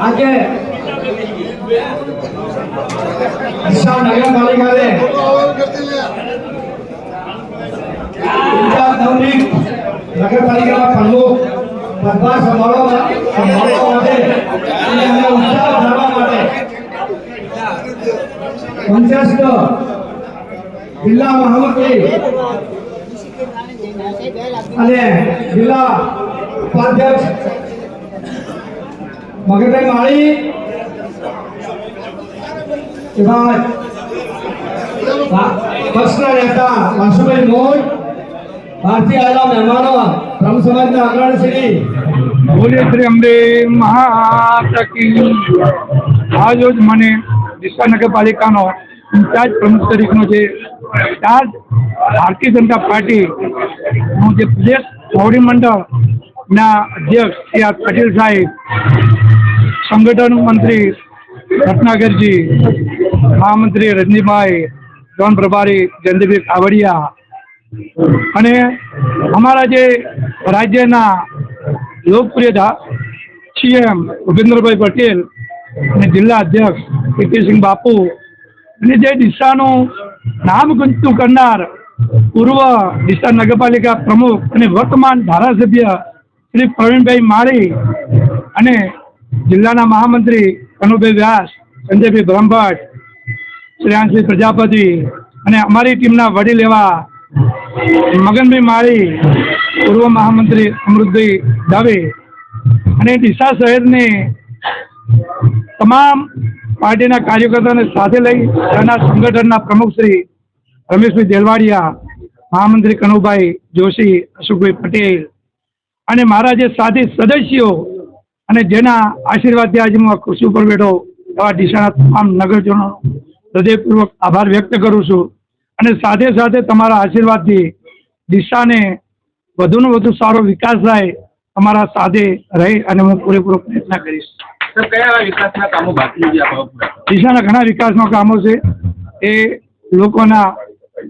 આજે ડીસા નગરપાલિકાને નગરપાલિકાના પ્રમુખ પદભાર સંભાળવા માટે અને ઉત્સાહ વધારવા માટે પંચાયત જિલ્લા મહામંત્રી અને જિલ્લા ઉપાધ્યક્ષ મગનભાઈ માળી એવા પક્ષના નેતા વાસુભાઈ મોડ, બહારથી આવેલા મહેમાનો, બ્રહ્મ સમાજના અગ્રણી શ્રી બોલે શ્રી અંબે મહામાતા કી. આજરોજ મને ડીસા નગરપાલિકાનો ઇન્ચાર્જ પ્રમુખ તરીકેનો જે ચાર્જ ભારતીય જનતા પાર્ટીનું જે પ્રદેશ મોવડી મંડળના અધ્યક્ષ શ્રી આર પટેલ સાહેબ, સંગઠન મંત્રી રત્નાકરજી, મહામંત્રી રજનીભાઈ, ઝોન પ્રભારી જયંતિભાઈ કાવડિયા અને અમારા જે રાજ્યના લોકપ્રિય સીએમ ભૂપેન્દ્રભાઈ પટેલ અને જિલ્લા અધ્યક્ષ કીર્તિસિંહ બાપુ અને જે ડીસાનું નામ ગુંજતું કરનાર પૂર્વ ડીસા નગરપાલિકા પ્રમુખ અને વર્તમાન ધારાસભ્ય શ્રી પ્રવીણભાઈ માળી અને જિલ્લાના મહામંત્રી કનુભાઈ વ્યાસ, સંજયભાઈ બ્રહ્મભટ્ટ, શ્રેયાંશભાઈ પ્રજાપતિ અને અમારી ટીમના વડીલ એવા મગનભાઈ માળી, પૂર્વ મહામંત્રી અમૃતભાઈ દવે અને ડીસા શહેરની તમામ પાર્ટીના કાર્યકર્તાઓને સાથે લઈ તેના સંગઠનના પ્રમુખ શ્રી રમેશભાઈ દેલવાડિયા, મહામંત્રી કનુભાઈ જોશી, અશોકભાઈ પટેલ અને મારા જે સાથી સદસ્યો અને જેના આશીર્વાદથી આજે હું ખુરશી ઉપર બેઠો એવા ડીસાના તમામ નગરજનો હૃદયપૂર્વક આભાર વ્યક્ત કરું છું. અને સાથે સાથે તમારા આશીર્વાદથી ડીસાને વધુને વધુ સારો વિકાસ થાય, તમારા સાથે રહી અને હું પૂરેપૂરો પ્રયત્ન કરીશ. કયા વિકાસના કામો બાકી છે? ડીસાના ઘણા વિકાસના કામો છે. એ લોકોના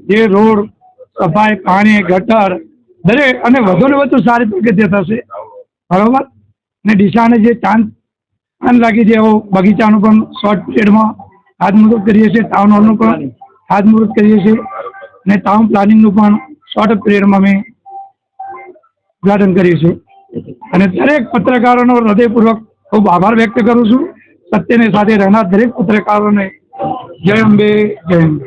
જે રોડ, સફાઈ, પાણી, ગટર દરેક અને વધુને વધુ સારી પ્રગતિ થશે. બરોબર. ને ડીસાને જે ચાંદ લાગી છે એવો બગીચાનું પણ શોર્ટ પીરિયડમાં ખાતમુહૂર્ત કરીએ છીએ, ટાઉન હોલનું પણ ખાતમુહૂર્ત કરીએ છીએ અને ટાઉન પ્લાનિંગનું પણ શોર્ટ પીરિયડમાં અમે ઉદ્ઘાટન કરીએ છીએ. અને દરેક પત્રકારોનો હૃદયપૂર્વક ખૂબ આભાર વ્યક્ત કરું છું. સત્યની સાથે રહેનાર દરેક પત્રકારોને જય અંબે, જય અંબે.